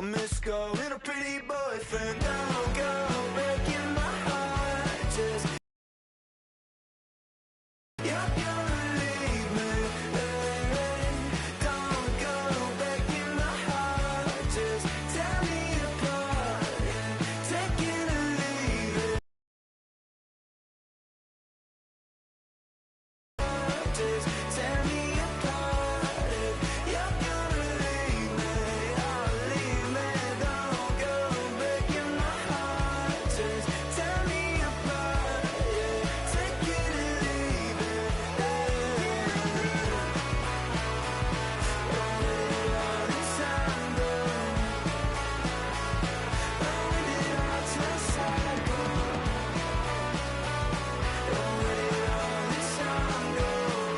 I miss calling a pretty boyfriend. Don't go breaking my heart. Just you're gonna leave me. Don't go breaking my heart. Just tear me apart. Take it or leave it. Just tear me apart. You're gonna leave me. Oh, leave me. Don't go breaking my heart. Just tear me apart. Yeah, take it or leave it. All this time go. When did our trust go? All this time go.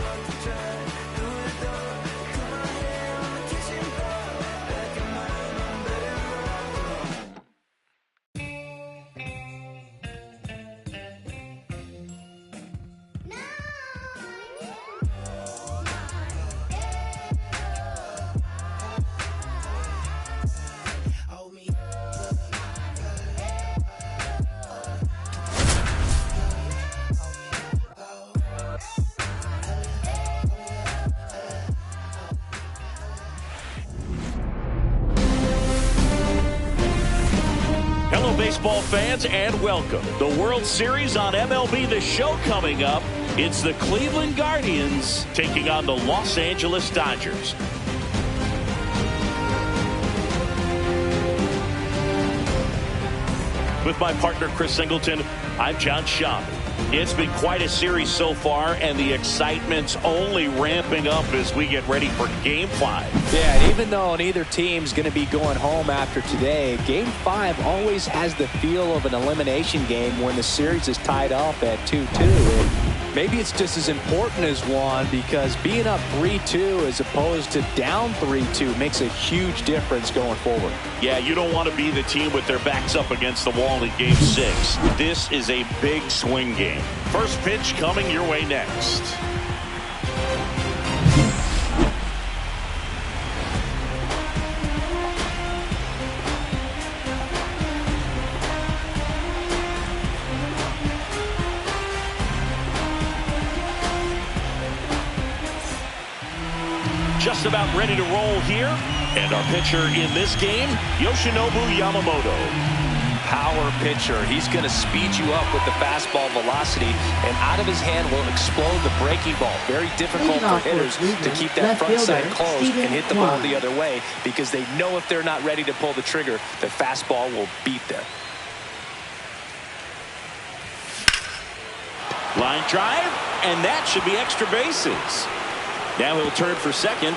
Rock the track, do it though. Cut my hair on the kitchen floor. Back in mine, I'm better off. Hello, baseball fans, and welcome. The World Series on MLB The Show coming up. It's the Cleveland Guardians taking on the Los Angeles Dodgers. With my partner, Chris Singleton, I'm John Schaub. It's been quite a series so far, and the excitement's only ramping up as we get ready for Game 5. Yeah, and even though neither team's going to be going home after today, Game 5 always has the feel of an elimination game when the series is tied up at 2-2. And maybe it's just as important as one, because being up 3-2 as opposed to down 3-2 makes a huge difference going forward. Yeah, you don't want to be the team with their backs up against the wall in Game 6. This is a big swing game. First pitch coming your way next. Just about ready to roll here. And our pitcher in this game, Yoshinobu Yamamoto. Power pitcher. He's going to speed you up with the fastball velocity, and out of his hand will explode the breaking ball. Very difficult for hitters to keep that front side closed and hit the ball the other way, because they know if they're not ready to pull the trigger, the fastball will beat them. Line drive, and that should be extra bases. Now he'll turn for second.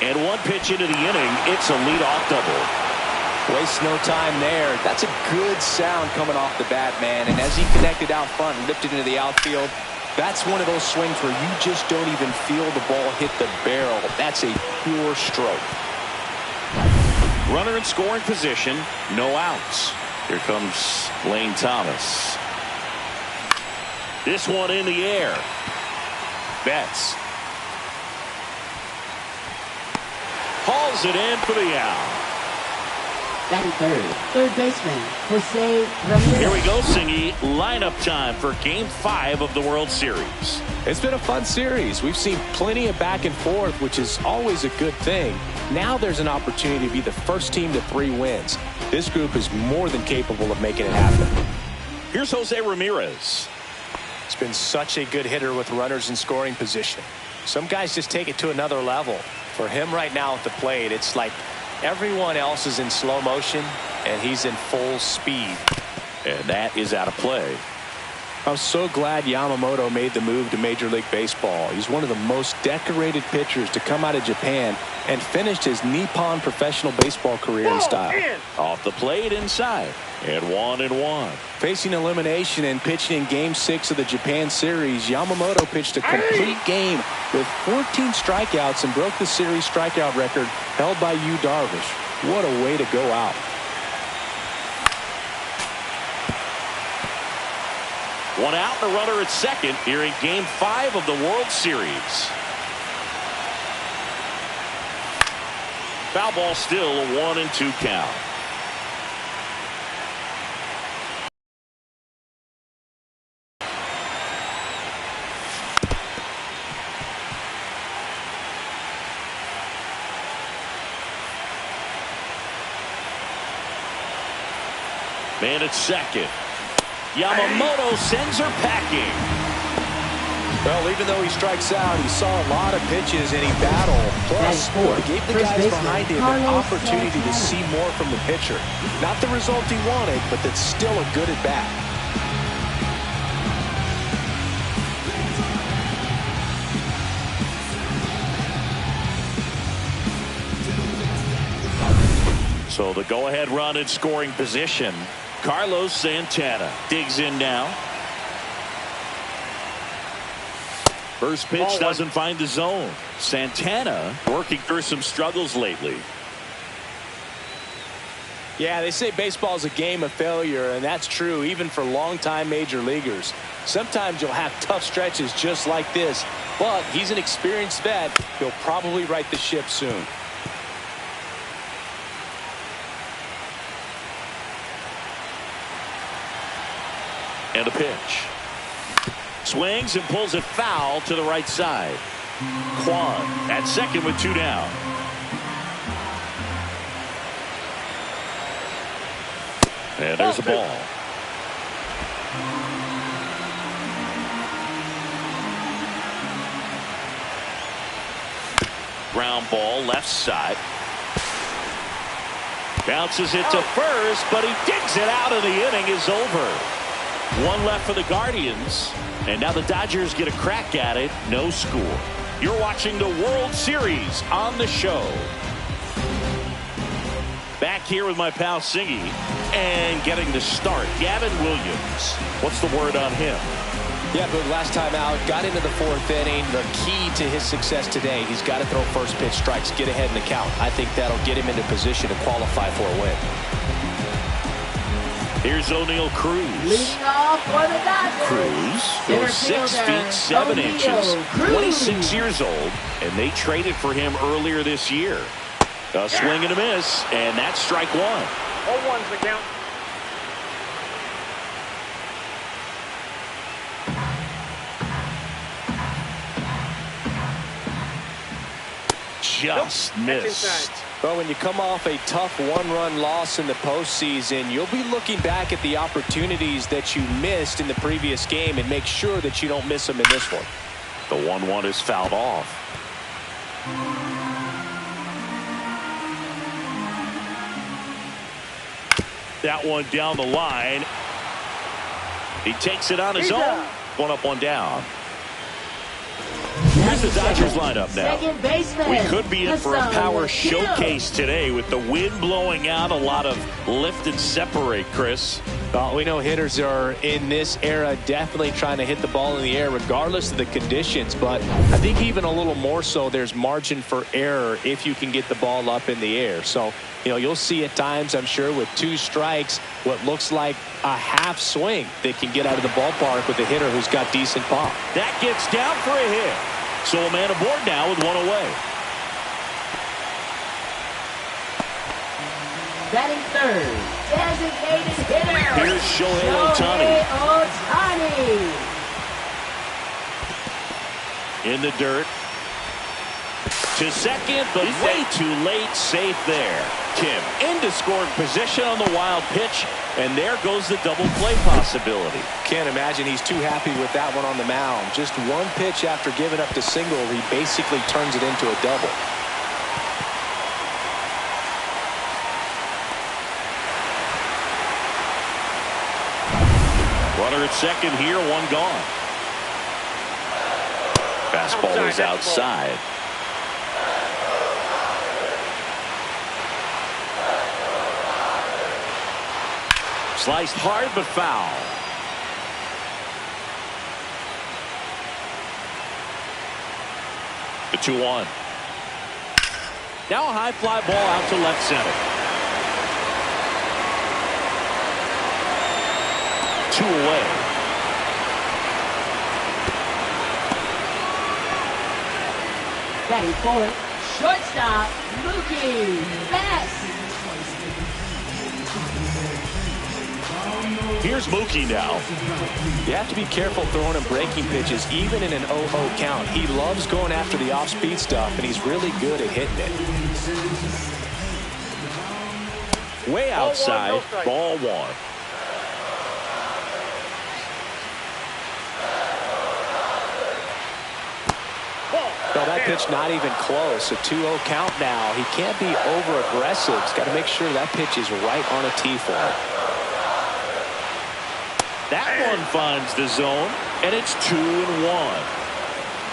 And one pitch into the inning, it's a leadoff double. Waste no time there. That's a good sound coming off the bat, man. And as he connected out front and lifted into the outfield, that's one of those swings where you just don't even feel the ball hit the barrel. That's a pure stroke. Runner in scoring position, no outs. Here comes Lane Thomas. This one in the air. Betts hauls it in for the out. Batting third baseman, Jose Ramirez. Here we go, Singy. Lineup time for Game 5 of the World Series. It's been a fun series. We've seen plenty of back and forth, which is always a good thing. Now there's an opportunity to be the first team to 3 wins. This group is more than capable of making it happen. Here's Jose Ramirez. He's been such a good hitter with runners in scoring position. Some guys just take it to another level. For him right now at the plate, it's like everyone else is in slow motion, and he's in full speed. And that is out of play. I'm so glad Yamamoto made the move to Major League Baseball. He's one of the most decorated pitchers to come out of Japan and finished his Nippon professional baseball career in style. Off the plate inside. And 1-1. Facing elimination and pitching in Game 6 of the Japan series, Yamamoto pitched a complete game with 14 strikeouts and broke the series strikeout record held by Yu Darvish. What a way to go out. One out and a runner at second here in Game 5 of the World Series. Foul ball, still a 1-2 count. Man at second. Yamamoto sends her packing. Well, even though he strikes out, he saw a lot of pitches and he battled. Plus, he gave the guys behind him an opportunity to see more from the pitcher. Not the result he wanted, but that's still a good at bat. So the go-ahead run in scoring position. Carlos Santana digs in now. First pitch doesn't find the zone. Santana working through some struggles lately. Yeah, they say baseball is a game of failure, and that's true even for longtime major leaguers. Sometimes you'll have tough stretches just like this, but he's an experienced vet. He'll probably right the ship soon. And a pitch. Swings and pulls it foul to the right side. Kwan at second with 2 down. And there's a ball. Ground ball left side. Bounces it to first, but he digs it out and the inning is over. One left for the Guardians, and now the Dodgers get a crack at it. No score. You're watching the World Series on the show. Back here with my pal Singy, and getting the start, Gavin Williams. What's the word on him? Yeah, but last time out, got into the 4th inning. The key to his success today, he's got to throw first pitch strikes, get ahead in the count. I think that'll get him into position to qualify for a win. Here's O'Neal Cruz. Leading off for the Dodgers. Cruz goes 6 feet 7 inches, 26 years old, and they traded for him earlier this year. A swing and a miss, and that's strike 1. 0-1's the count. Just missed. Well, when you come off a tough 1-run loss in the postseason, you'll be looking back at the opportunities that you missed in the previous game and make sure that you don't miss them in this one. The 1-1 is fouled off. That one down the line. He takes it on his own. 1 up, 1 down. Here's the Dodgers lineup now. Second baseman. We could be in for a power showcase today with the wind blowing out, a lot of lift and separate, Chris. Well, we know hitters are in this era definitely trying to hit the ball in the air regardless of the conditions, but I think even a little more so there's margin for error if you can get the ball up in the air. So, you know, you'll see at times, I'm sure, with 2 strikes, what looks like a half swing that can get out of the ballpark with a hitter who's got decent pop. That gets down for a hit. So a man aboard now with 1 away. Batting third, designated hitter. Here's Shohei Ohtani. In the dirt. To second, but way too late. Safe there. Kim into scoring position on the wild pitch, and there goes the double play possibility. Can't imagine he's too happy with that one on the mound. Just 1 pitch after giving up the single, he basically turns it into a double. Runner at second here, 1 gone. Fastball is outside. Sliced hard but foul. The 2-1. Now a high fly ball out to left center. 2 away. Batting fourth, shortstop, Mookie. Here's Mookie now. You have to be careful throwing him breaking pitches, even in an 0-0 count. He loves going after the off-speed stuff, and he's really good at hitting it. Way outside, ball one. No, that pitch not even close. A 2-0 count now. He can't be over-aggressive. He's got to make sure that pitch is right on a tee for him. That one finds the zone, and it's 2-1.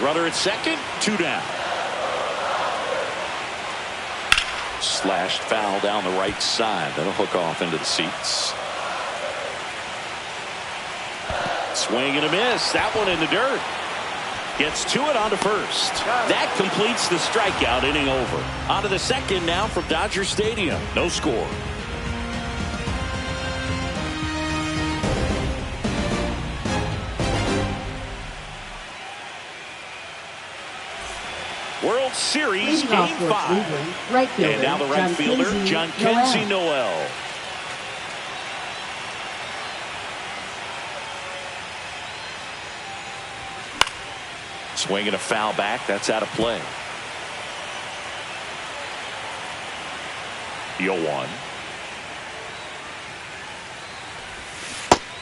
Runner at second, 2 down. Slashed foul down the right side. That'll hook off into the seats. Swing and a miss. That one in the dirt. Gets to it onto first. That completes the strikeout, inning over. Onto the second now from Dodger Stadium. No score. World Series Game 5. Right fielder, And now the right fielder, Jhonkensy Noel. Swinging a foul back. That's out of play. 0-1.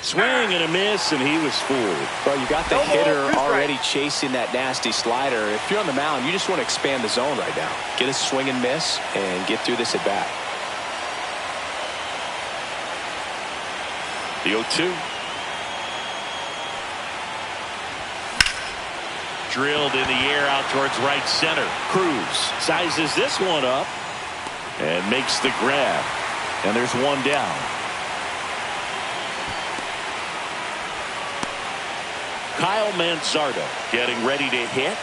Swing and a miss, and he was fooled. Well, you got the hitter already chasing that nasty slider. If you're on the mound, you just want to expand the zone right now. Get a swing and miss and get through this at bat. The 0-2. Drilled in the air out towards right center. Cruz sizes this one up and makes the grab. And there's one down. Kyle Manzardo getting ready to hit.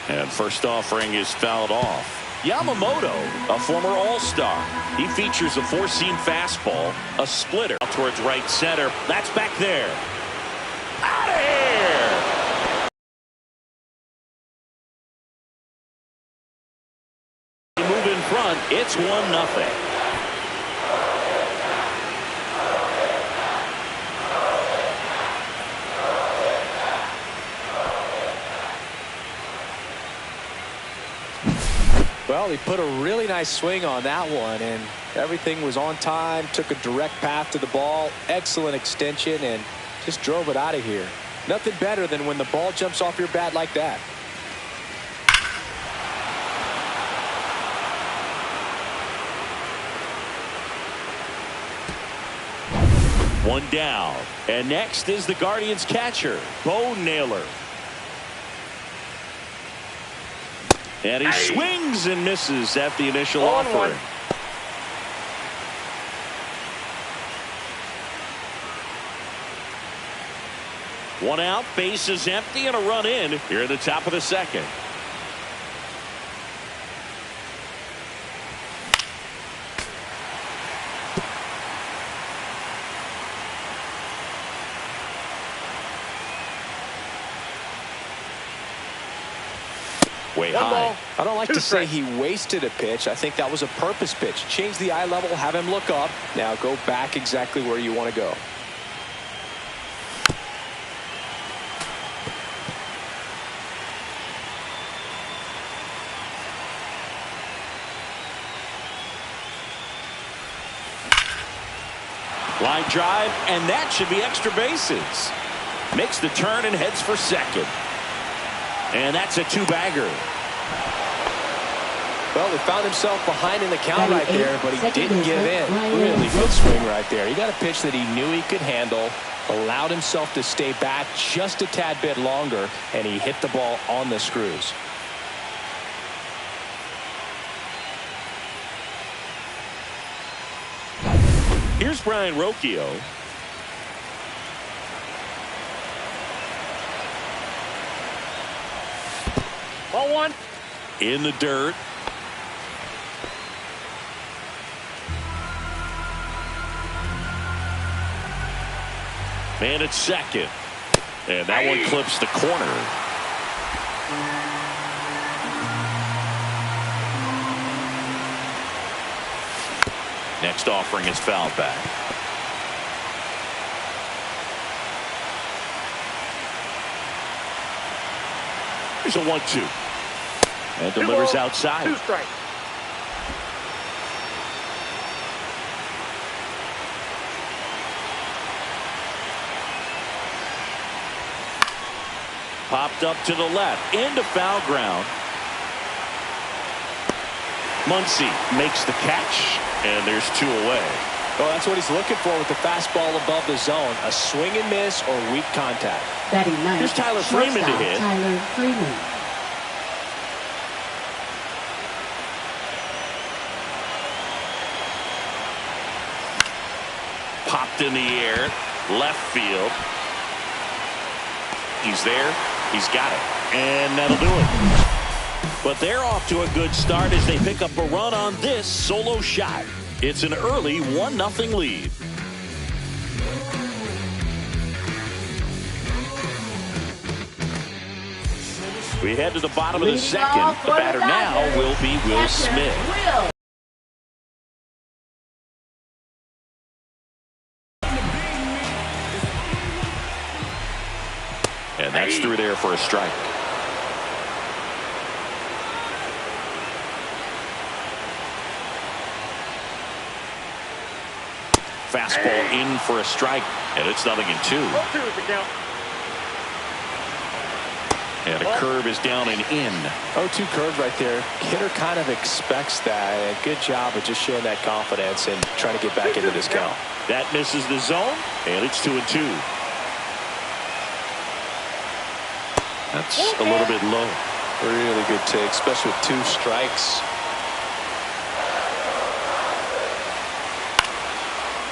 And first offering is fouled off. Yamamoto, a former All-Star. He features a four-seam fastball, a splitter out towards right center. That's back there. Out of here! Move in front. It's 1-0. Well, he put a really nice swing on that one, and everything was on time, took a direct path to the ball, excellent extension, and just drove it out of here. Nothing better than when the ball jumps off your bat like that. One down. And next is the Guardians catcher, Bo Naylor. And he swings and misses at the initial offering. One out, bases empty, and a run in here at the top of the second. Way high. I don't like to say he wasted a pitch. I think that was a purpose pitch. Change the eye level, have him look up. Now go back exactly where you want to go. Line drive, and that should be extra bases. Makes the turn and heads for second. And that's a two-bagger. Well, he found himself behind in the count right there, but he didn't give in. Really good swing right there. He got a pitch that he knew he could handle, allowed himself to stay back just a tad bit longer, and he hit the ball on the screws. Here's Brian Rocchio. Ball one. In the dirt. Man at second. And that one clips the corner. Next offering is fouled back. Here's a 1-2. And delivers outside. 2 strikes. Popped up to the left. Into foul ground. Muncy makes the catch. And there's 2 away. Well, that's what he's looking for with the fastball above the zone. A swing and miss or weak contact. Batting ninth. Here's Tyler Freeman to Shortstop, hit. Tyler Freeman. Popped in the air. Left field. He's there. He's got it. And that'll do it. But they're off to a good start as they pick up a run on this solo shot. It's an early 1-0 lead. We head to the bottom of the second. The batter now will be Will Smith. Will. And that's through there for a strike. Fastball in for a strike, and it's 0-2. 0-2 is the count. And a curve is down and in. 0-2 curve right there. Hitter kind of expects that. And good job of just showing that confidence and trying to get back into this count. That misses the zone, and it's 2-2. That's a little bit low. Really good take, especially with 2 strikes.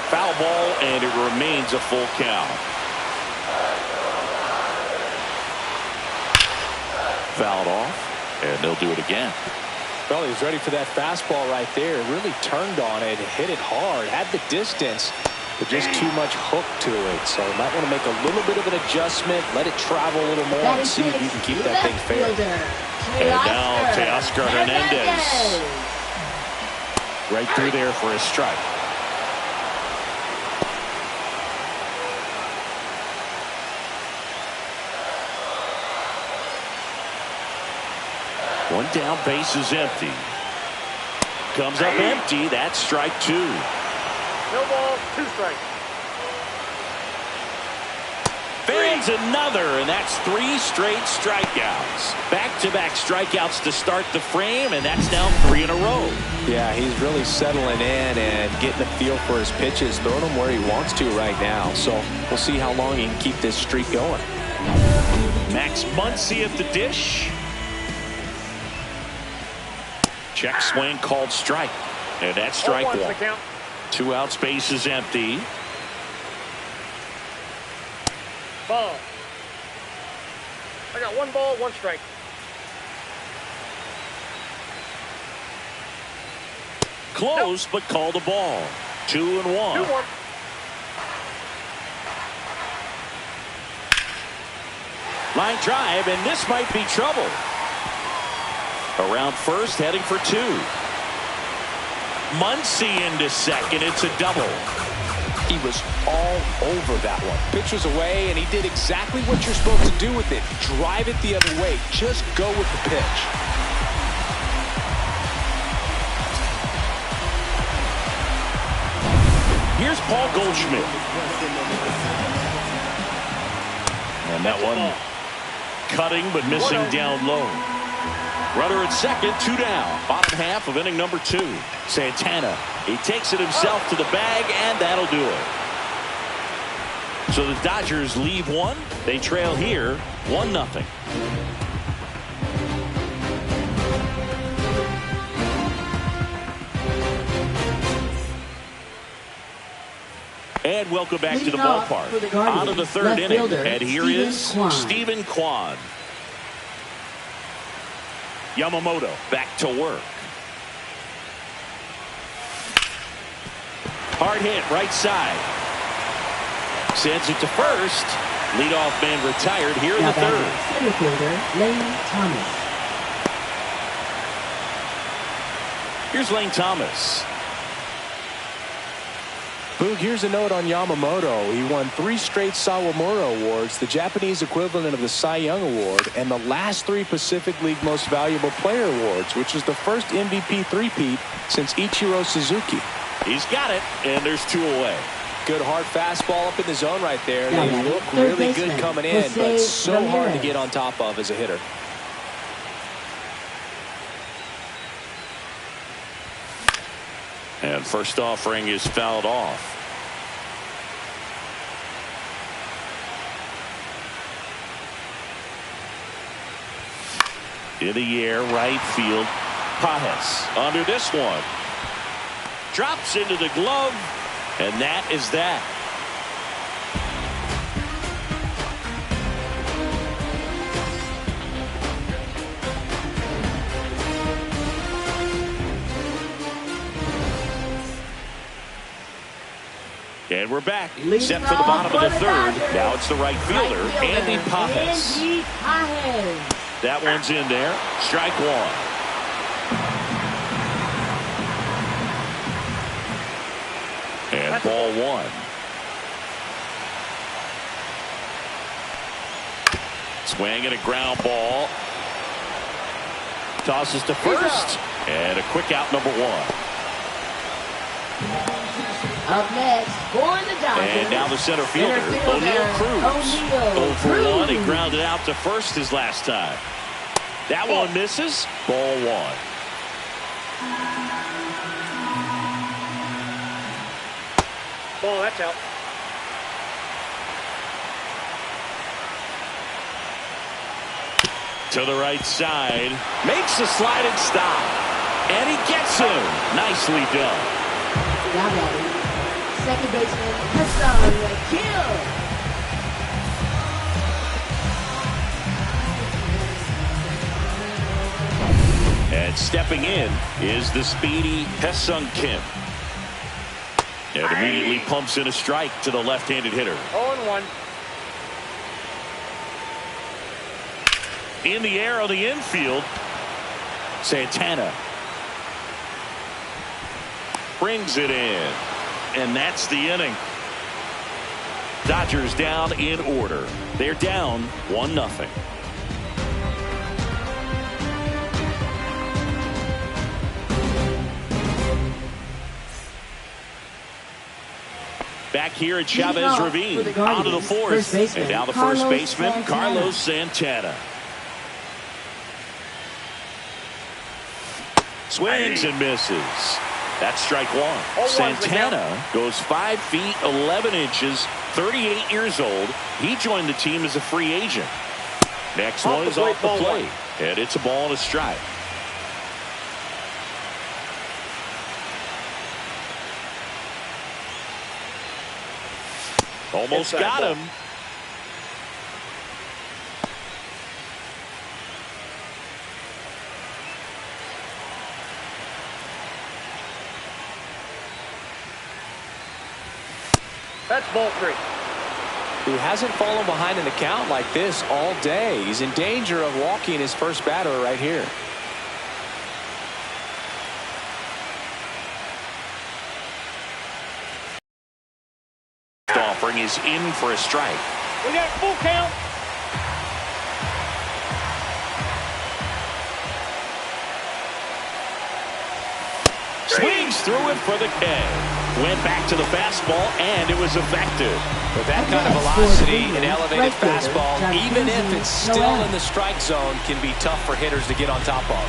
Foul ball, and it remains a full count. Fouled off, and they'll do it again. Well, he was ready for that fastball right there. Really turned on it, hit it hard, had the distance, but just too much hook to it. So you might want to make a little bit of an adjustment, let it travel a little more, and see if you can keep that thing fair. And now Teoscar Hernandez. Right through there for a strike. One down, base is empty. Comes up empty. That's strike 2. No ball, 2 strikes. Fans another, and that's 3 straight strikeouts. Back-to-back strikeouts to start the frame, and that's now 3 in a row. Yeah, he's really settling in and getting a feel for his pitches, throwing them where he wants to right now. So we'll see how long he can keep this streak going. Max Muncy at the dish. Check swing called strike. And that's strike 1. The count. 2 outs, base is empty. Ball. I got 1 ball, 1 strike. Close, but called a ball. 2-1. 2-1. Line drive, and this might be trouble. Around first, heading for 2. Muncy into second. It's a double. He was all over that one. Pitch was away, and he did exactly what you're supposed to do with it. Drive it the other way. Just go with the pitch. Here's Paul Goldschmidt. And that one cutting but missing down low. Runner at second, 2 down. Bottom half of inning number 2. Santana, he takes it himself to the bag, and that'll do it. So the Dodgers leave 1. They trail here 1-0. And welcome back to the ballpark. On to the 3rd inning. And here is Stephen Kwan. Yamamoto back to work. Hard hit right side. Sends it to first. Leadoff man retired here in Now the third. batting center fielder Lane Thomas. Here's Lane Thomas. Boog, here's a note on Yamamoto. He won 3 straight Sawamura Awards, the Japanese equivalent of the Cy Young Award, and the last 3 Pacific League Most Valuable Player Awards, which is the first MVP three-peat since Ichiro Suzuki. He's got it, and there's 2 away. Good hard fastball up in the zone right there. Yeah, They man. look Third really baseman, good coming in, Jose but so hard to Ramirez. get on top of as a hitter. And first offering is fouled off. In the air, right field. Pajes under this one. Drops into the glove, and that is that. And we're back. Leading Set for the off bottom of for the the third. Dodgers. Now it's the right fielder, Andy Pajes. Andy Pajes. That one's in there. Strike one. And ball one. Swing and a ground ball. Tosses to first. And a quick out, number one. Up next for the Dodgers. And now the center fielder, O'Neill Cruz. 0 for 1. He grounded out to first his last time. That one misses. Ball one. Ball, that's out. To the right side. Makes the sliding stop. And he gets him. Nicely done. Now batting, second baseman Hassan Kill. And stepping in is the speedy Ha-Seong Kim. And immediately pumps in a strike to the left-handed hitter. 0-1. In the air on the infield, Santana brings it in, and that's the inning. Dodgers down in order. They're down 1-0. Back here at Chavez Ravine, onto the fourth, and now the first baseman, Carlos Santana. Swings and misses. That's strike one. Santana goes 5 feet 11 inches, 38 years old. He joined the team as a free agent. Next one is off the plate, and it's a ball and a strike. Almost got him. That's ball 3. Who hasn't fallen behind in the count like this all day. He's in danger of walking his first batter right here. Offering is in for a strike. We got full count. Swings through it for the K. Went back to the fastball, and it was effective. With that kind of velocity, an elevated fastball, even if it's still in the strike zone, can be tough for hitters to get on top of.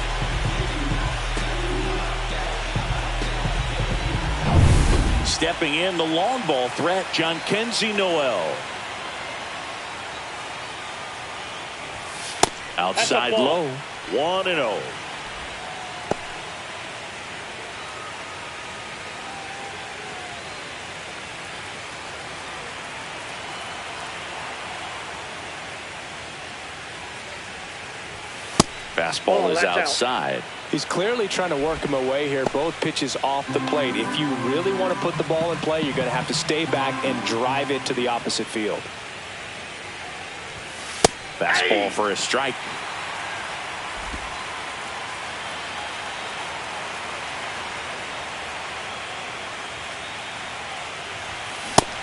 Stepping in, the long ball threat, Jhonkensy Noel. Outside low, 1-0. Fastball is outside. He's clearly trying to work him away here. Both pitches off the plate. If you really want to put the ball in play, you're going to have to stay back and drive it to the opposite field. Fastball for a strike.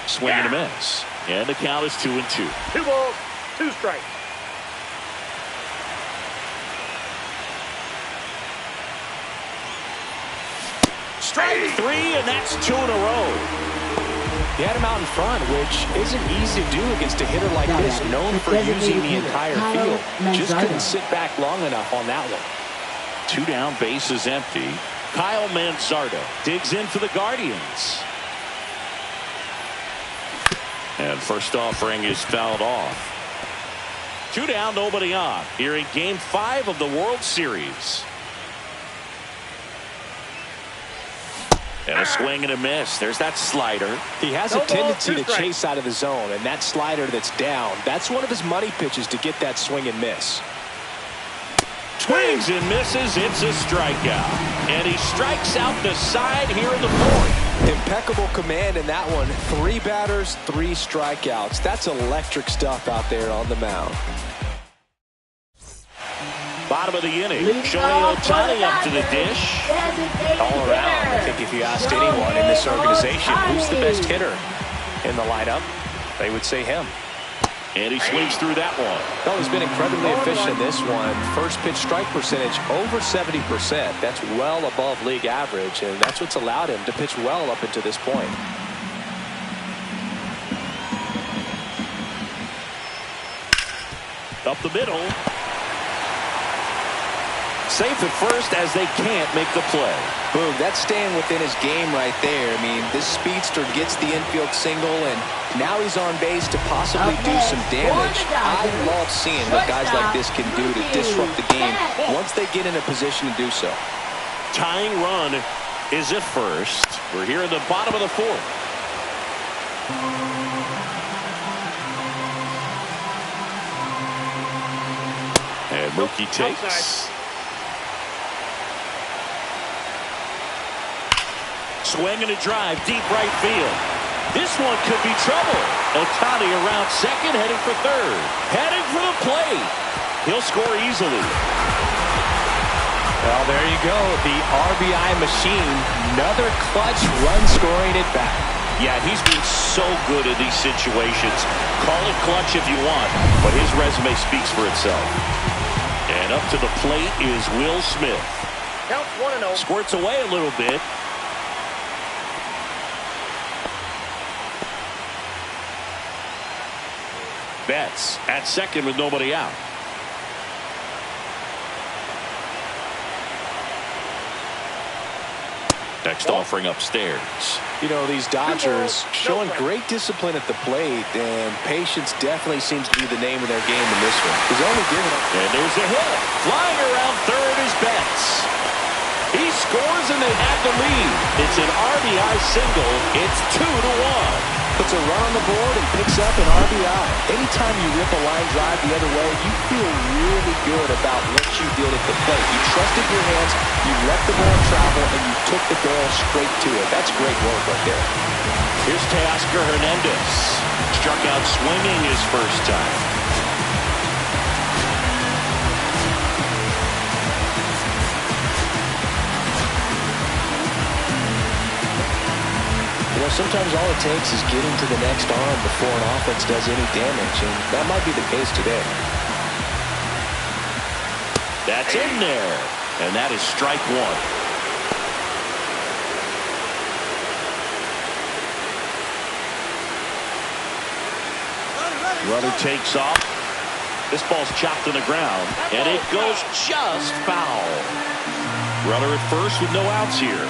Swing and a miss. And the count is 2-2. 2 balls, 2 strikes. Strike 3, and that's 2 in a row. He had him out in front, which isn't easy to do against a hitter like this, known for using the entire field. Just couldn't sit back long enough on that one. 2 down, base is empty. Kyle Manzardo digs in for the Guardians. And first offering is fouled off. 2 down, nobody on. Here in Game 5 of the World Series. And a swing and a miss. There's that slider. He has a tendency to chase out of the zone, and that slider that's down, that's one of his money pitches to get that swing and miss. Swings and misses. It's a strikeout. And he strikes out the side here in the 4th. Impeccable command in that one. 3 batters, 3 strikeouts. That's electric stuff out there on the mound. Bottom of the inning. Shohei Ohtani up to the dish. All around, I think if you asked anyone in this organization who's the best hitter in the lineup, they would say him. And he swings through that one. Oh, he's been incredibly efficient in this one. First pitch strike percentage over 70%. That's well above league average, and that's what's allowed him to pitch well up until this point. Up the middle. Safe at first as they can't make the play. Boom, that's staying within his game right there. I mean, this speedster gets the infield single, and now he's on base to possibly do some damage. I love seeing what guys like this can do to disrupt the game once they get in a position to do so. Tying run is at first. We're here in the bottom of the 4th. And Mookie takes. Swing and a drive, deep right field. This one could be trouble. Ohtani around second, heading for third. Heading for the plate. He'll score easily. Well, there you go. The RBI machine. Another clutch run scoring at bat. Yeah, he's been so good in these situations. Call it clutch if you want, but his resume speaks for itself. And up to the plate is Will Smith. Counts 1-0. Squirts away a little bit. Betts at second with nobody out. Next offering upstairs. You know, these Dodgers showing great discipline at the plate, and patience definitely seems to be the name of their game in this one. He's only giving up. And there's a hit. Flying around third is Betts. He scores and they have the lead. It's an RBI single. It's 2-1. Puts a run on the board and picks up an RBI. Anytime you rip a line drive the other way, you feel really good about what you did at the plate. You trusted your hands, you let the ball travel, and you took the barrel straight to it. That's great work right there. Here's Teoscar Hernandez. Struck out swinging his first time. Sometimes all it takes is getting to the next arm before an offense does any damage, and that might be the case today. That's in there, and that is strike 1. Runner takes off. This ball's chopped on the ground, and it goes just foul. Runner at first with no outs here.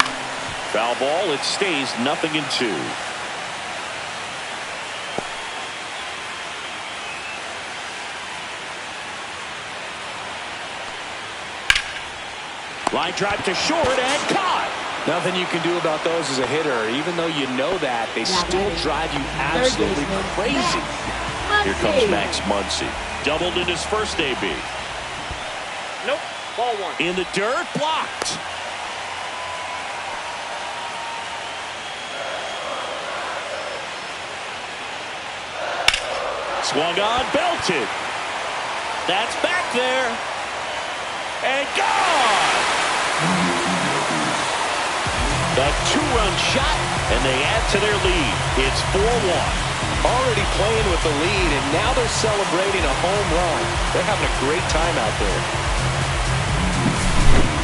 Foul ball, it stays 0-2. Line drive to short and caught. Nothing you can do about those as a hitter. Even though you know that, they still drive you absolutely crazy. Here comes Max Muncy. Doubled in his first AB. Nope. Ball one. In the dirt, blocked. Swung on, belted. That's back there. And gone! The two-run shot, and they add to their lead. It's 4-1. Already playing with the lead, and now they're celebrating a home run. They're having a great time out there.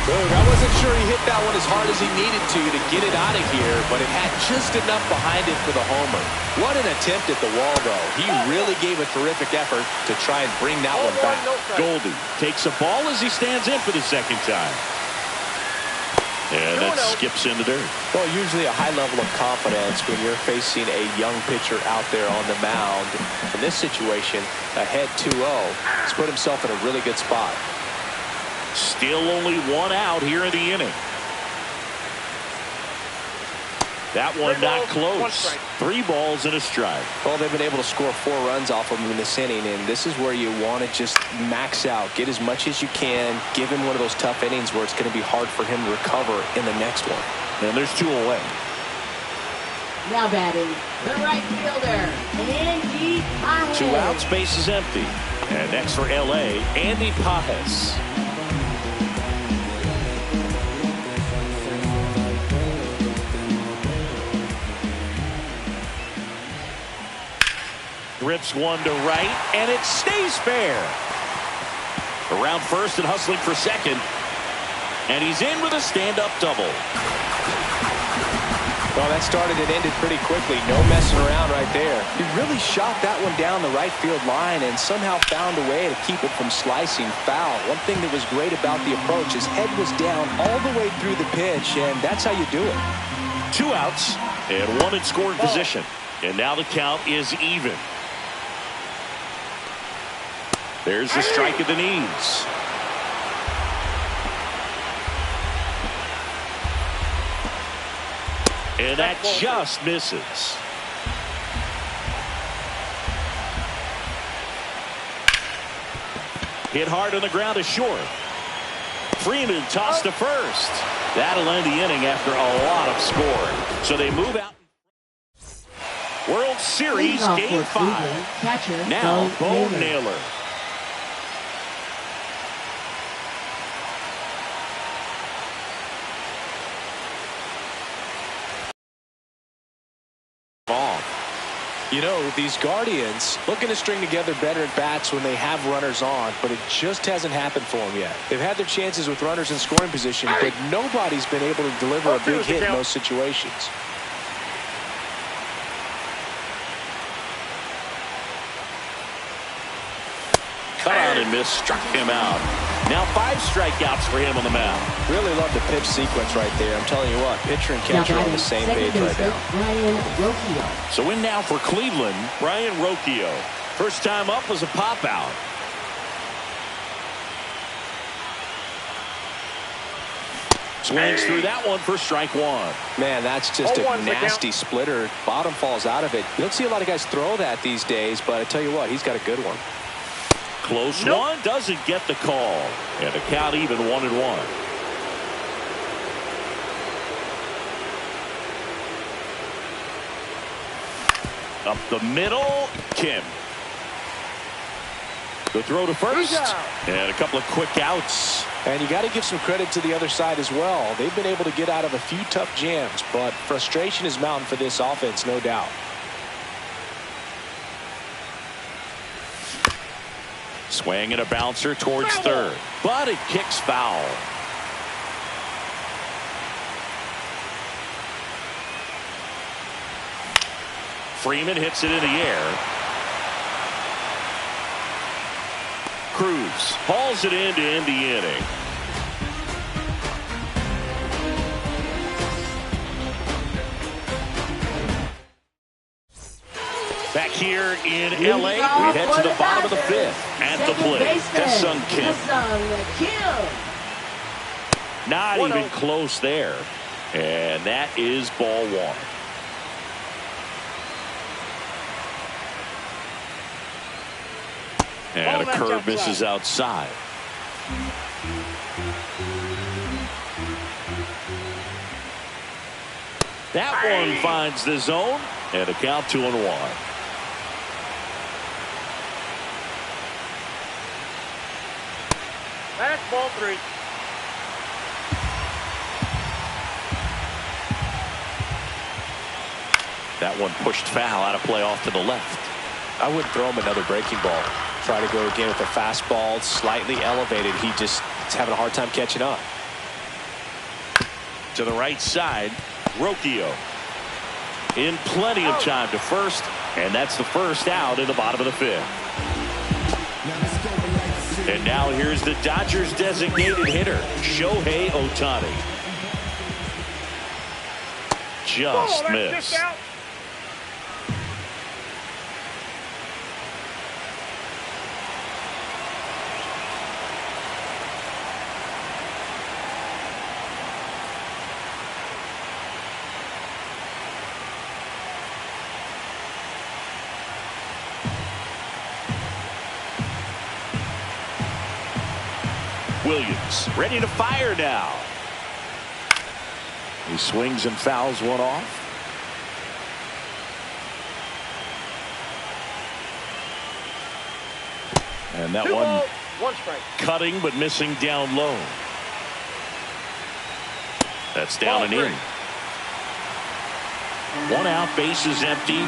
Boog, I wasn't sure he hit that one as hard as he needed to get it out of here, but it had just enough behind it for the homer. What an attempt at the wall, though. He really gave a terrific effort to try and bring that one back. Goldie takes a ball as he stands in for the second time. And that skips into dirt. Well, usually a high level of confidence when you're facing a young pitcher out there on the mound. In this situation, ahead 2-0, he's put himself in a really good spot. Still only one out here in the inning. That one not close. 3 balls and a strike. Well, they've been able to score 4 runs off of him in this inning, and this is where you want to just max out, get as much as you can, give him one of those tough innings where it's going to be hard for him to recover in the next one. And there's 2 away. Now batting, the right fielder, Andy Pages. 2 outs, base is empty. And next for LA, Andy Pages. Rips one to right, and it stays fair. Around first and hustling for second. And he's in with a stand-up double. Well, that started and ended pretty quickly. No messing around right there. He really shot that one down the right field line and somehow found a way to keep it from slicing foul. One thing that was great about the approach, his head was down all the way through the pitch, and that's how you do it. 2 outs and 1 in scoring position. And now the count is even. There's the strike at the knees. And that just misses. Hit hard on the ground is short. Freeman tossed to first. That'll end the inning after a lot of scoring. So they move out. World Series Game 5. Catcher, Now Bo Naylor. Naylor. You know, these Guardians looking to string together better at bats when they have runners on, but it just hasn't happened for them yet. They've had their chances with runners in scoring position, but nobody's been able to deliver a big hit in those situations. Cut out and miss, struck him out. Now 5 strikeouts for him on the mound. Really love the pitch sequence right there. I'm telling you what, pitcher and catcher are on the same page right now. Brian Rocchio. So in now for Cleveland, Brian Rocchio. First time up was a pop out. Swings through that one for strike 1. Man, that's just a nasty splitter. Bottom falls out of it. You don't see a lot of guys throw that these days, but I tell you what, he's got a good one. Close one, doesn't get the call. And the count even 1-1. Up the middle, Kim. The throw to first. And a couple of quick outs. And you got to give some credit to the other side as well. They've been able to get out of a few tough jams, but frustration is mounting for this offense, no doubt. Swing and a bouncer towards third, but it kicks foul. Freeman hits it in the air. Cruz hauls it in to end the inning. Back here in LA, we head to the bottom of the 5th. At the plate, Ha-Seong Kim. Not even close there. And that is ball 1. And a curve misses outside. That one finds the zone, and a count 2-1. That's ball 3. That one pushed foul out of play off to the left. I wouldn't throw him another breaking ball. Try to go again with a fastball, slightly elevated. He just is having a hard time catching up. To the right side, Rocchio. In plenty of time to first, and that's the first out in the bottom of the 5th. And now here's the Dodgers designated hitter, Shohei Ohtani. Just missed. Williams ready to fire now. He swings and fouls one off. And that one cutting but missing down low. That's down and in. 1 out, base is empty.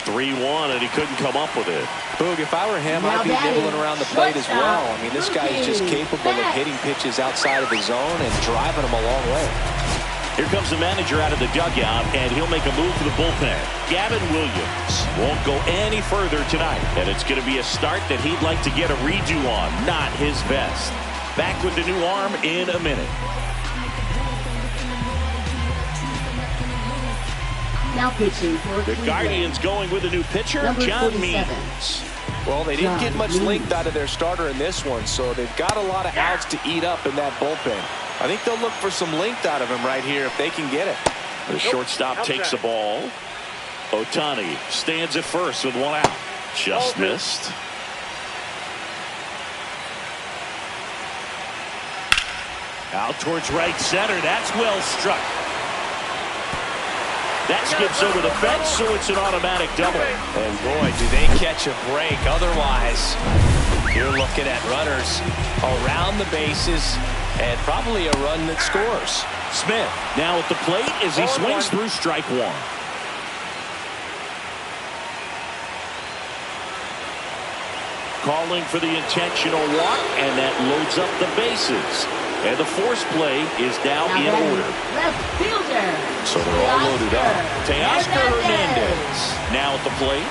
3-1, and he couldn't come up with it. Boog, if I were him, I'd be nibbling around the plate as well. I mean, this guy is just capable of hitting pitches outside of the zone and driving them a long way. Here comes the manager out of the dugout, and he'll make a move for the bullpen. Gavin Williams won't go any further tonight, and it's going to be a start that he'd like to get a redo on. Not his best. Back with the new arm in a minute. Now pitching for The Guardians going with a new pitcher, John 47. Means. Well, they didn't get much length out of their starter in this one, so they've got a lot of outs to eat up in that bullpen. I think they'll look for some length out of him right here if they can get it. The shortstop takes the ball. Ohtani stands at first with 1 out. Just missed. Out towards right center. That's well struck. That skips over the fence, so it's an automatic double. And boy, do they catch a break. Otherwise, you're looking at runners around the bases and probably a run that scores. Smith now at the plate as he swings through strike 1. Calling for the intentional walk, and that loads up the bases. And the force play is now in order. Left fielder. So they're all loaded up. Teoscar Hernandez now at the plate.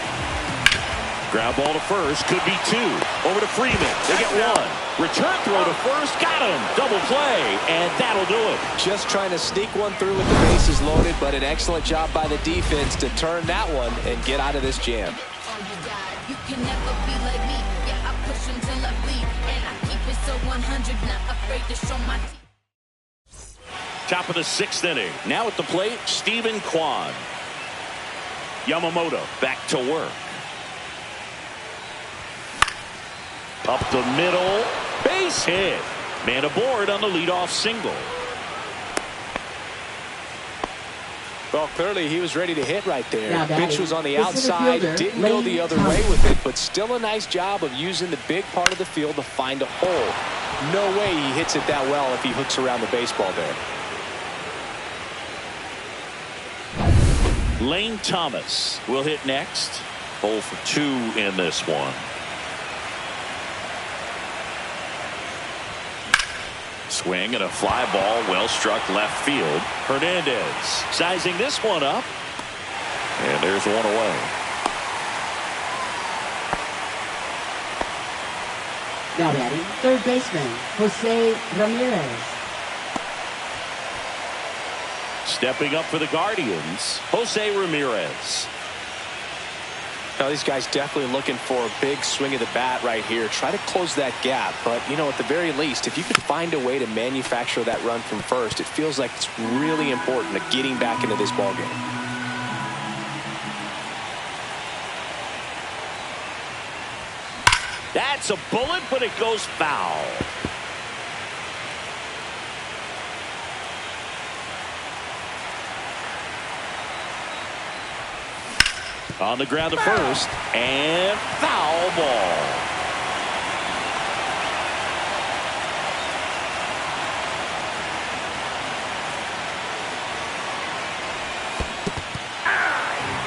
Ground ball to first. Could be 2. Over to Freeman. They get 1. Return throw to first. Got him. Double play. And that'll do it. Just trying to sneak one through with the bases loaded, but an excellent job by the defense to turn that one and get out of this jam. You can never be like me. Yeah, I push until I bleed. And I keep it so 100, not afraid to show my teeth. Top of the 6th inning. Now at the plate, Stephen Kwan. Yamamoto back to work. Up the middle. Base hit. Man aboard on the leadoff single. Well, clearly he was ready to hit right there. Now Pitch was on the this is the outside, fielder, didn't go Lane the other Thomas. way with it, but still a nice job of using the big part of the field to find a hole. No way he hits it that well if he hooks around the baseball there. Lane Thomas will hit next. 0 for 2 in this one. Swing and a fly ball, well struck left field. Hernandez sizing this one up. And there's 1 away. Now batting, third baseman, Jose Ramirez. Stepping up for the Guardians, Jose Ramirez. Now, these guys definitely looking for a big swing of the bat right here. Try to close that gap. But, you know, at the very least, if you could find a way to manufacture that run from first, it feels like it's really important to getting back into this ballgame. That's a bullet, but it goes foul. On the ground to first, and foul ball.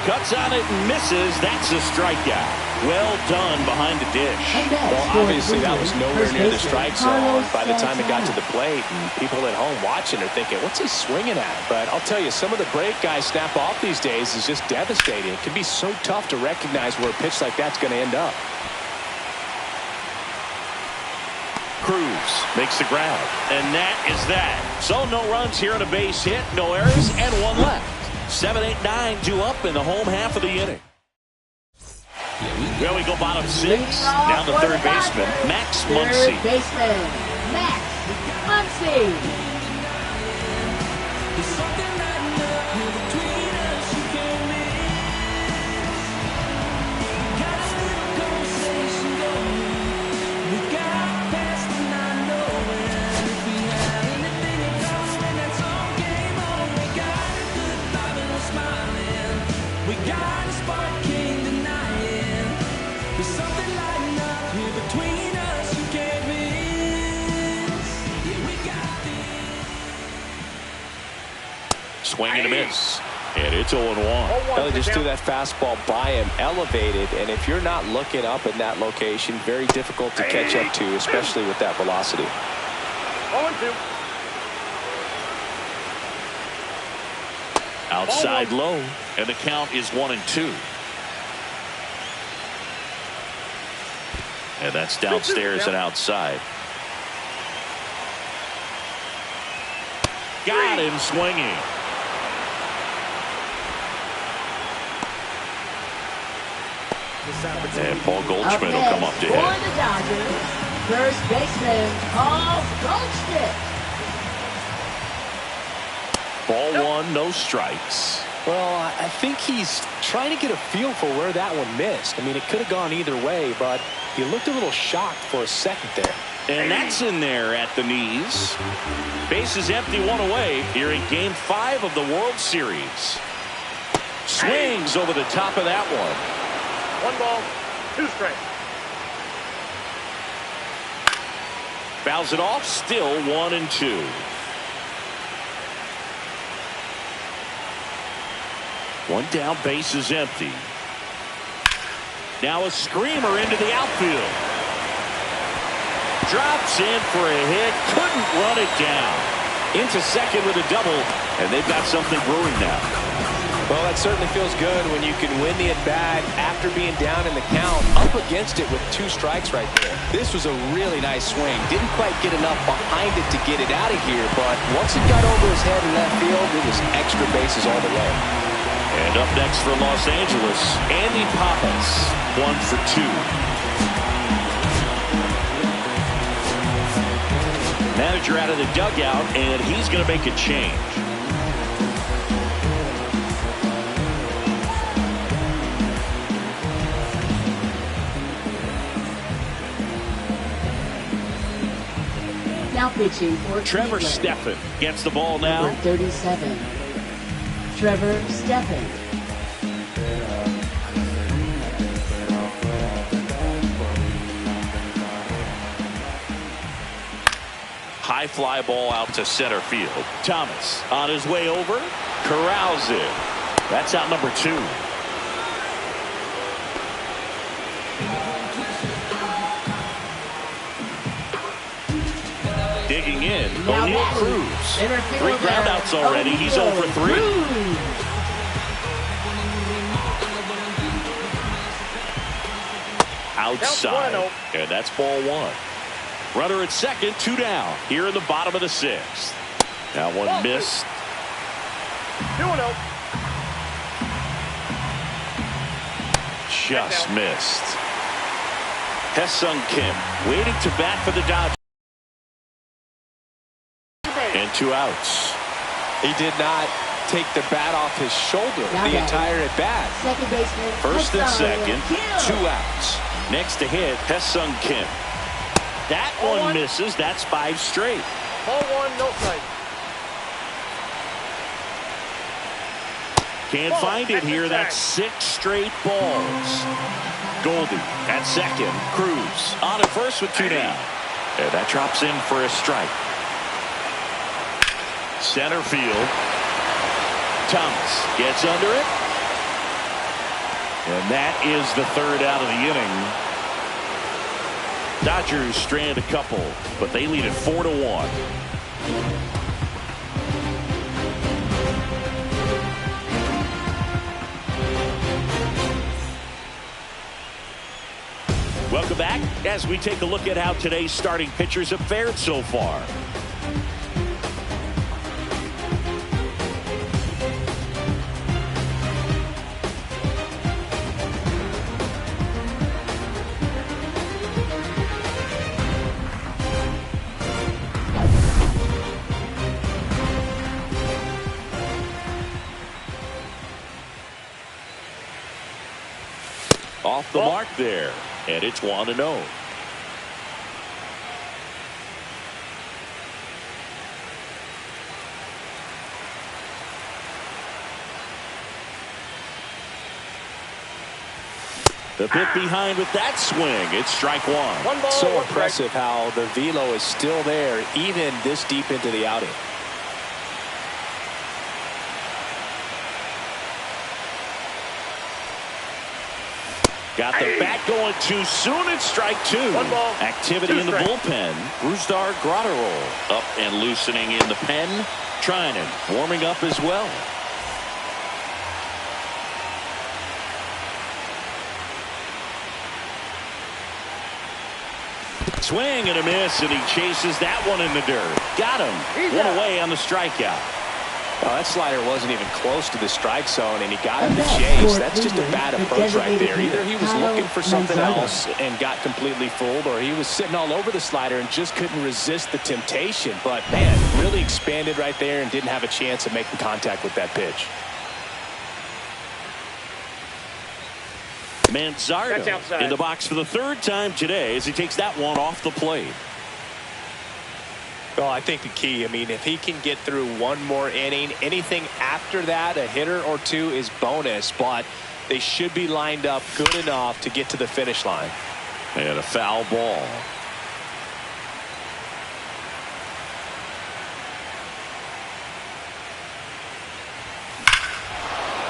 Cuts on it and misses. That's a strikeout. Well done behind the dish. Well, obviously that was nowhere near the strike zone by the time it got to the plate. And people at home watching are thinking, what's he swinging at? But I'll tell you, some of the break guys snap off these days is just devastating. It can be so tough to recognize where a pitch like that's going to end up. Cruz makes the grab, and that is that. So no runs here on a base hit, no errors, and one left. 7, 8, 9 due up in the home half of the inning. Well, we go bottom 6. Down to third baseman, Max Muncy. Third baseman, Max Muncy. Swing and a miss. And it's 0-1. Well, just threw that fastball by him, elevated, and if you're not looking up in that location, very difficult to catch up to, especially with that velocity. 0-2. Outside low, and the count is 1-2. And that's downstairs and outside. Got him swinging. And Paul Goldschmidt will come up to hit. For the Dodgers, first baseman, Paul Goldschmidt. Ball 1, no strikes. Well, I think he's trying to get a feel for where that one missed. I mean, it could have gone either way, but he looked a little shocked for a second there. And that's in there at the knees. Base is empty, 1 away here in Game 5 of the World Series. Swings over the top of that one. 1 ball, 2 strikes. Fouls it off, still 1-2. One down, base is empty. Now a screamer into the outfield. Drops in for a hit, couldn't run it down. Into second with a double, and they've got something brewing now. Well, that certainly feels good when you can win the at-bat after being down in the count, up against it with 2 strikes right there. This was a really nice swing. Didn't quite get enough behind it to get it out of here, but once it got over his head in left field, it was extra bases all the way. And up next for Los Angeles, Andy Pappas, 1 for 2. Manager out of the dugout, and he's going to make a change. Now pitching for Trevor Cleveland. Stephan gets the ball now. Number 37, Trevor Stephan. High fly ball out to center field. Thomas on his way over. Corrals it. That's out number 2. Digging in, Now O'Neal batting, Cruz. center 3 fielder, groundouts already. He's 0 for 3. Cruz. Outside. Count 1-0. And that's ball 1. Runner at second, 2 down. Here in the bottom of the 6th. That one Ball 2. missed. 2-0. Just missed. Hesung Kim waiting to bat for the Dodgers. And 2 outs. He did not take the bat off his shoulder Now the entire at bat. Second baseman. First and Hesung second, Kim. 2 outs. Next to hit, Hesung Kim. That one misses. That's 5 straight. Ball 1, no strike. Can't Ball, find it at the here. tag. That's 6 straight balls. Goldie at second. Cruz on at first with 2 down. And that drops in for a strike. Center field. Thomas gets under it. And that is the 3rd out of the inning. Dodgers strand a couple, but they lead it 4-1. Welcome back as we take a look at how today's starting pitchers have fared so far. Off the mark there. And it's 1-0. The pit behind with that swing. It's strike 1. 1 ball, So 1 impressive how the velo is still there even this deep into the outing. Got the bat going too soon. It's strike 2. 1 ball, Activity 2 in the strike. bullpen. Brusdar Graterol up and loosening in the pen. Treinen warming up as well. Swing and a miss, and he chases that one in the dirt. Got him. He's One out. away on the strikeout. Well, that slider wasn't even close to the strike zone, and he got him to Okay. chase. For That's just a Cleveland, bad the approach right designated there. Either he was hitter, looking for something Kyle else and got completely fooled, or he was sitting all over the slider and just couldn't resist the temptation. But, man, really expanded right there and didn't have a chance of making contact with that pitch. That's Manzardo outside. in the box for the 3rd time today as he takes that one off the plate. Well, I think the key, I mean, if he can get through one more inning, anything after that, a hitter or 2 is bonus, but they should be lined up good enough to get to the finish line. And a foul ball.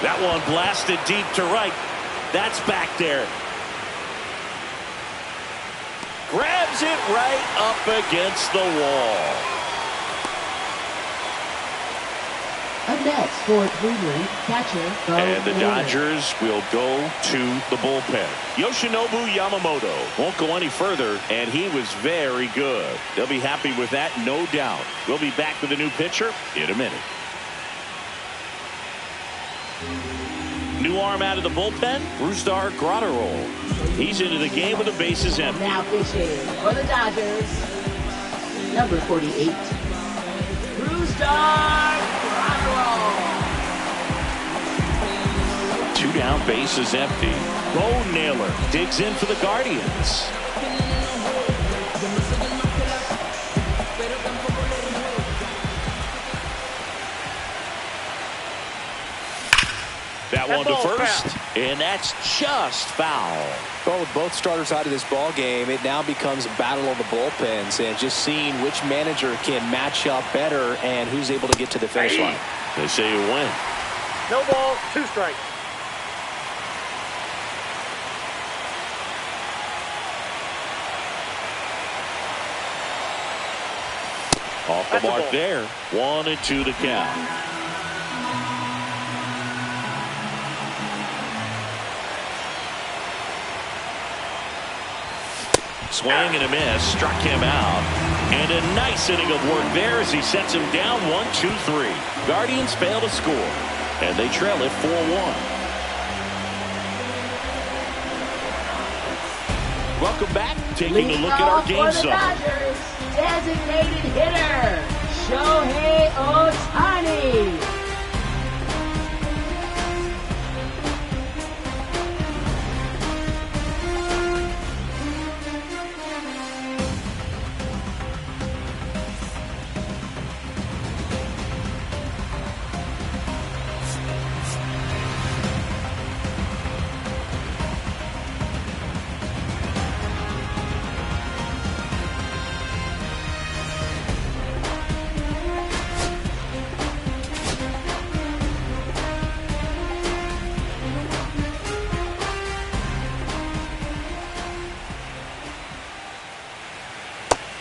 That one blasted deep to right. That's back there. Grabs it right up against the wall. Up next for Cleveland, catcher Bo And the Naylor. Dodgers will go to the bullpen. Yoshinobu Yamamoto won't go any further, and he was very good. They'll be happy with that, no doubt. We'll be back with a new pitcher in a minute. New arm out of the bullpen, Brusdar Graterol. He's into the game with the bases empty. Now pitching for the Dodgers, number 48, Brusdar Graterol. 2 down, bases empty. Bo Naylor digs in for the Guardians. That one to ball's first, foul. and that's just foul. Well, with both starters out of this ball game, it now becomes a battle of the bullpens and just seeing which manager can match up better and who's able to get to the finish line. They say you win. No ball, 2 strikes. Off the That's a mark ball. there. 1-2 to count. Swing and a miss. Struck him out. And a nice inning of work there as he sets him down 1-2-3. Guardians fail to score. And they trail it 4-1. Welcome back. Taking a look at our game for the summary. Dodgers, designated hitter, Shohei Ohtani.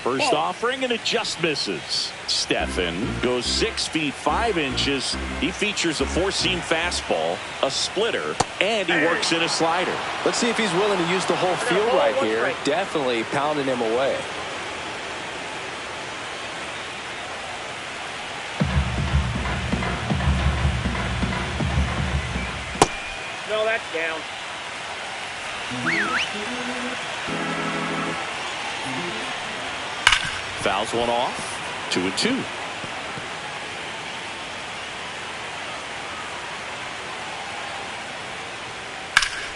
First offering, and it just misses. Stephan goes 6 feet 5 inches. He features a four-seam fastball, a splitter, and he works in a slider. Let's see if he's willing to use the whole field right here. Definitely pounding him away. No, that's down. Fouls one off. 2-2.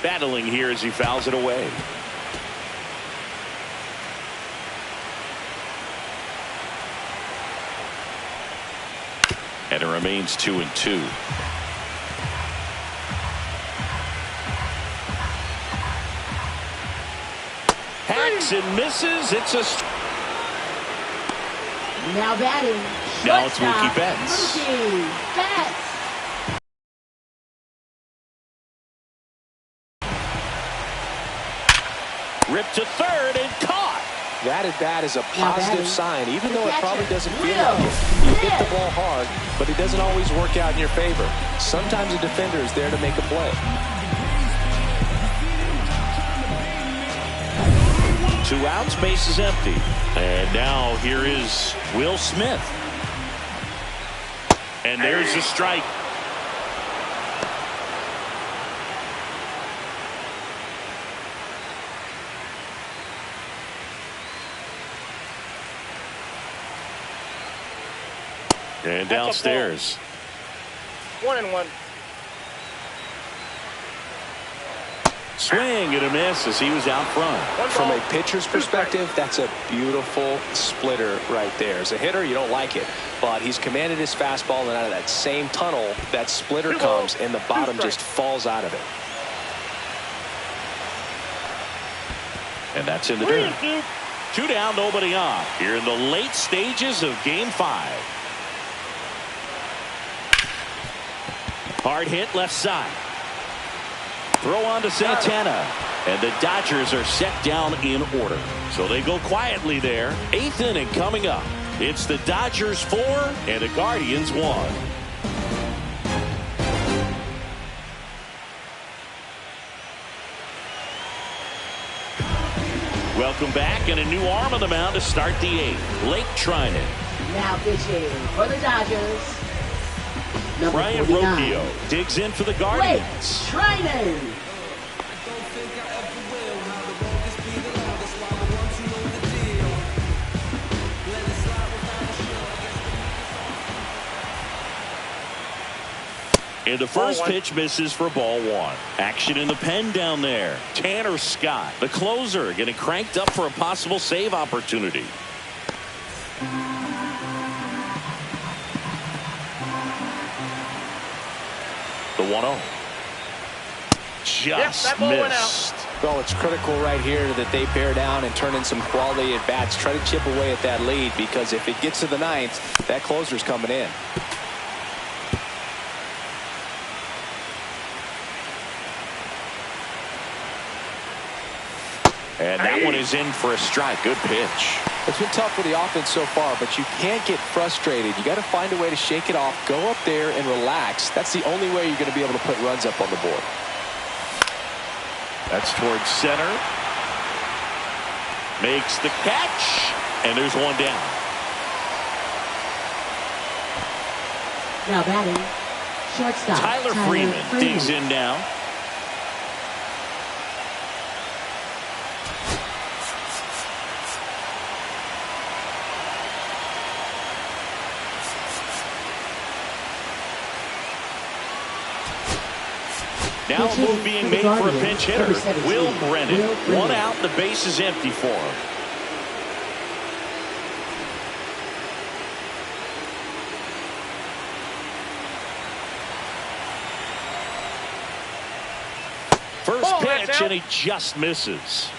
Battling here as he fouls it away. And it remains 2-2. Hacks and misses. It's a... Now batting. Now it's shortstop, Mookie Betts. Mookie Betts. Ripped to third and caught. That at bat is a positive sign, even though it probably doesn't feel Will like it. You hit the Smith. ball hard, but it doesn't always work out in your favor. Sometimes a defender is there to make a play. 2 outs, base is empty. And now here is Will Smith. And there's a strike. And downstairs. 1-1. Swing and a miss as he was out front. From a pitcher's perspective, that's a beautiful splitter right there. As a hitter, you don't like it, but he's commanded his fastball, and out of that same tunnel, that splitter comes, and the bottom just falls out of it. And that's in the dirt. 2 down, nobody on. Here in the late stages of Game 5. Hard hit left side. Throw on to Santana. And the Dodgers are set down in order. So they go quietly there. 8th inning coming up. It's the Dodgers 4 and the Guardians 1. Welcome back, and a new arm on the mound to start the 8th. Lake Trinan. Now pitching for the Dodgers. Number Brian 49. Rocchio digs in for the Lake Guardians. Trinan. And the first pitch misses for ball 1. Action in the pen down there. Tanner Scott, the closer, getting cranked up for a possible save opportunity. The 1-0. Just that ball went out. missed. Well, it's critical right here that they bear down and turn in some quality at bats. Try to chip away at that lead, because if it gets to the 9th, that closer's coming in. And that one is in for a strike. Good pitch. It's been tough for the offense so far, but you can't get frustrated. You got to find a way to shake it off, go up there and relax. That's the only way you're going to be able to put runs up on the board. That's towards center. Makes the catch. And there's one down. Now batting. Shortstop. Tyler Freeman digs in now. Now a move being made for a pinch hitter. Will Brennan. 1 out, the base is empty for him. First pitch, and he just misses.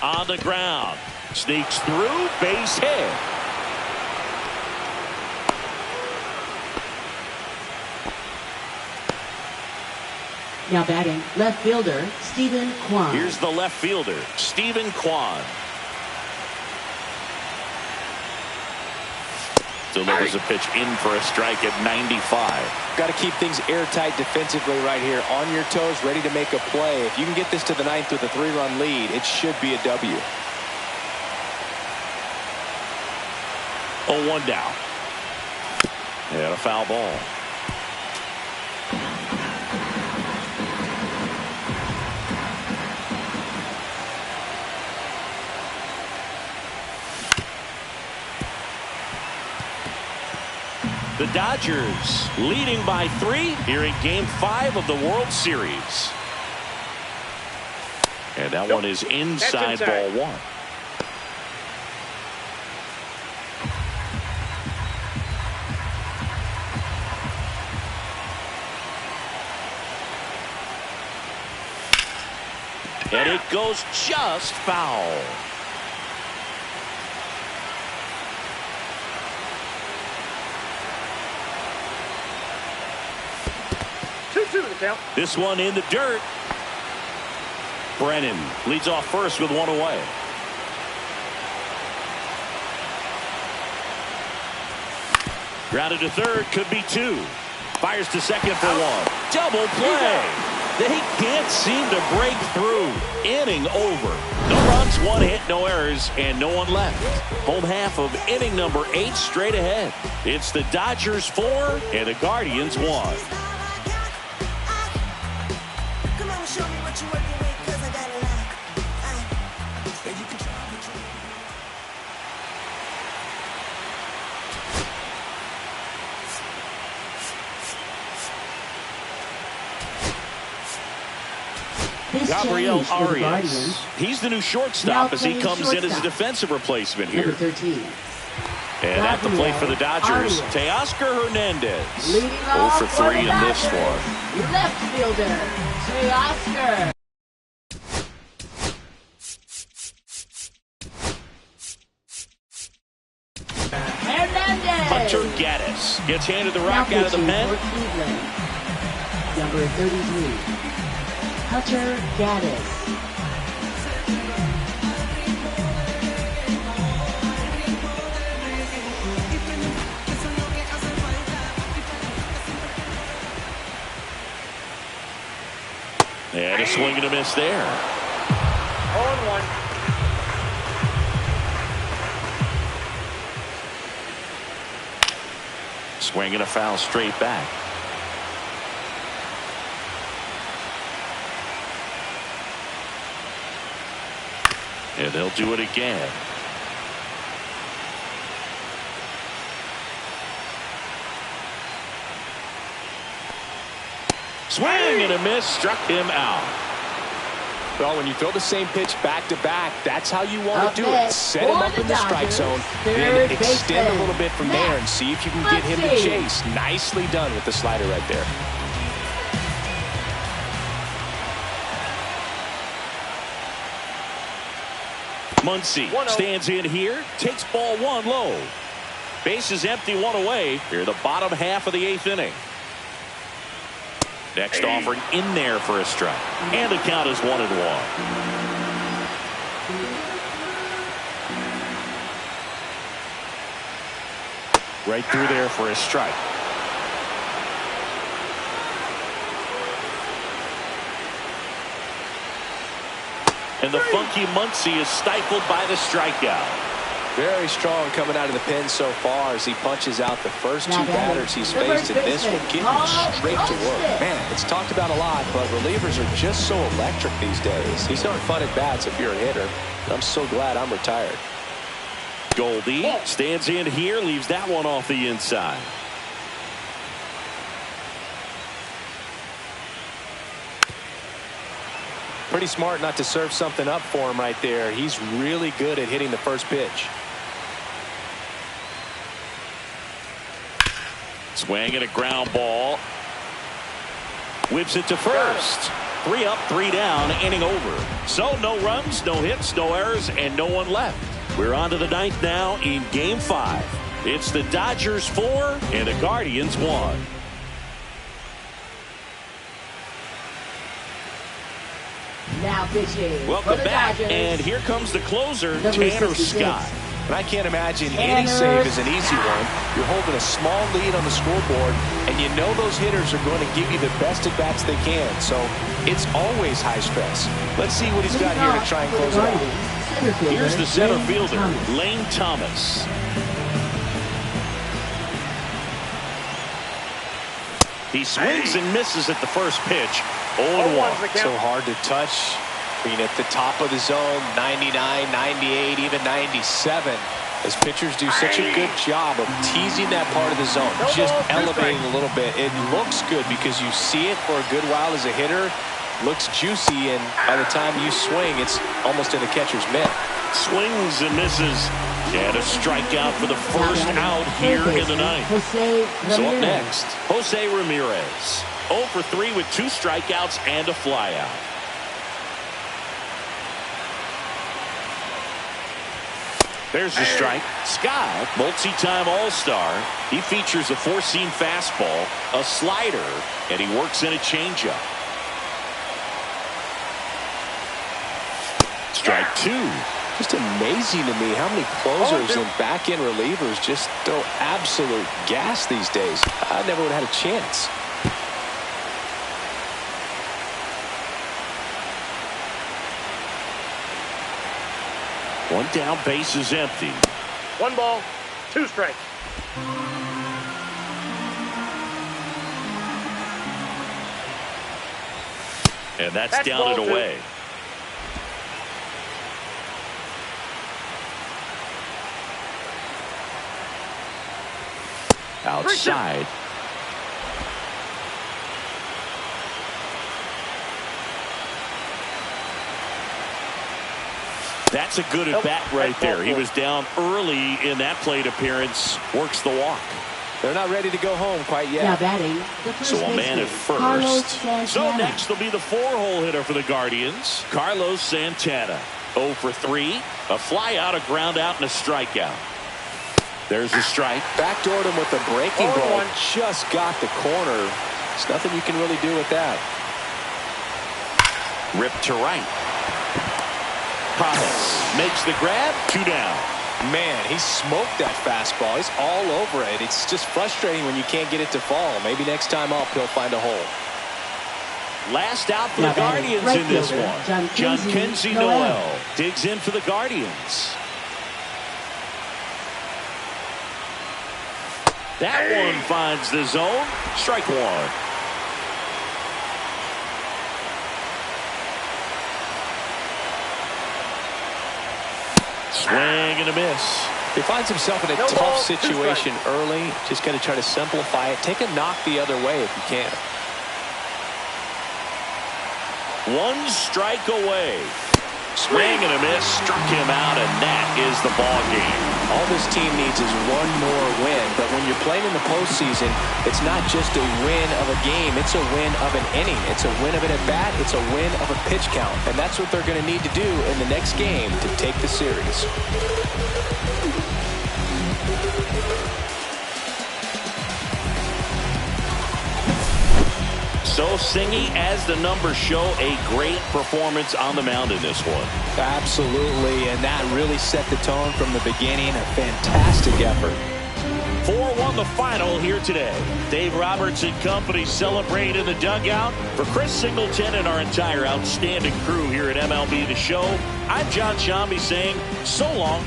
On the ground. Sneaks through, base hit. Now batting, left fielder, Stephen Kwan. Here's the left fielder, Stephen Kwan. Delivers a pitch in for a strike at 95. Got to keep things airtight defensively right here. On your toes, ready to make a play. If you can get this to the ninth with a 3-run lead, it should be a W. 0-1 down. And a foul ball. The Dodgers leading by 3 here in Game 5 of the World Series. And that one is inside ball 1. And it goes just foul. This one in the dirt. Brennan leads off first with 1 away. Grounded to third, could be 2. Fires to second for 1. Double play. They can't seem to break through. Inning over. No runs, 1 hit, no errors, and no one left. Home half of inning number 8 straight ahead. It's the Dodgers 4 and the Guardians 1. Show me what you're working with, 'cause I got a lot. Gabriel Arias. He's the new shortstop as he comes in as a defensive replacement here. Number 13. And at the plate for the Dodgers, Teoscar Hernandez. Leading 0 off for 3 in the this Dodgers, one. Left fielder, Teoscar. Hernandez. Hunter Gaddis gets handed the rock Now out of the pitching pen. for Cleveland. Number 33. Hunter Gaddis. And a swing and a miss there. 0-1. Swing and a foul straight back. And they'll do it again. Swing and a miss, struck him out. Well, when you throw the same pitch back-to-back, that's how you want Up to do it. next Set him for up the in the strike Dodgers, zone, third then extend a baseman, little bit from there and see if you can get him to Muncy. chase. Nicely done with the slider right there. Muncy 1-0. stands in here, takes ball 1 low. Base is empty, 1 away. Here the bottom half of the 8th inning. Next offering in there for a strike. And the count is 1-1. Right through there for a strike. And the funky Muncy is stifled by the strikeout. Very strong coming out of the pen so far as he punches out the first 2 Now batters he's batting, faced in this one, getting Carl straight to work. Olsen. Man, it's talked about a lot, but relievers are just so electric these days. These aren't fun at bats if you're a hitter. I'm so glad I'm retired. Goldie stands in here, leaves that one off the inside. Pretty smart not to serve something up for him right there. He's really good at hitting the first pitch. Swing and a ground ball. Whips it to first. 3 up, 3 down, inning over. So no runs, no hits, no errors, and no one left. We're on to the ninth now in Game 5. It's the Dodgers 4 and the Guardians 1. Now pitching. Welcome for the back, Dodgers. and here comes the closer, Number Tanner 66. Scott. And I can't imagine any save is an easy one. You're holding a small lead on the scoreboard, and you know those hitters are going to give you the best at-bats they can. So it's always high stress. Let's see what he's got here to try and close it out. Here's the center Lane fielder, Thomas. Lane Thomas. He swings and misses at the first pitch. 0-1. So hard to touch. Being at the top of the zone, 99, 98, even 97. As pitchers do such a good job of teasing that part of the zone, just elevating a little bit. It looks good because you see it for a good while as a hitter. Looks juicy, and by the time you swing, it's almost in the catcher's mitt. Swings and misses. And a strikeout for the first out here in the ninth. Jose So up Ramirez. next, Jose Ramirez. 0 for 3 with 2 strikeouts and a flyout. There's the strike. Scott, multi-time All-Star. He features a 4-seam fastball, a slider, and he works in a changeup. Strike 2. Just amazing to me how many closers and back-end relievers just throw absolute gas these days. I never would have had a chance. One down, base is empty. 1 ball, 2 strikes. And that's That's down ball and 2. away. Outside. That's a good at bat right there. He was down early in that plate appearance. Works the walk. They're not ready to go home quite Now yet. batting, the first So a man at baseman, Carlos first. Santana. So next will be the 4-hole hitter for the Guardians, Carlos Santana. 0 for 3, a fly out, a ground out, and a strikeout. There's the strike. Backdoored him with the breaking ball. 0-1. Just got the corner. There's nothing you can really do with that. Ripped to right. Paz makes the grab. 2 down. Man, he smoked that fastball. He's all over it. It's just frustrating when you can't get it to fall. Maybe next time up he'll find a hole. Last out for Now the batting, Guardians right in this fielder, one. Jhonkensy Noel digs in for the Guardians. That one finds the zone. Strike 1. Swing and a miss. He finds himself in a No tough ball, 2 situation early. Just got to try to simplify it. Take a knock the other way if you can. 1 strike away. Swing and a miss. Struck him out, and that is the ball game. All this team needs is one more win. But when you're playing in the postseason, it's not just a win of a game. It's a win of an inning. It's a win of an at-bat. It's a win of a pitch count. And that's what they're going to need to do in the next game to take the series. So Singy, as the numbers show, a great performance on the mound in this one. Absolutely, and that really set the tone from the beginning. A fantastic effort. 4-1 the final here today. Dave Roberts and company celebrate in the dugout. For Chris Singleton and our entire outstanding crew here at MLB The Show, I'm John Shambi saying so long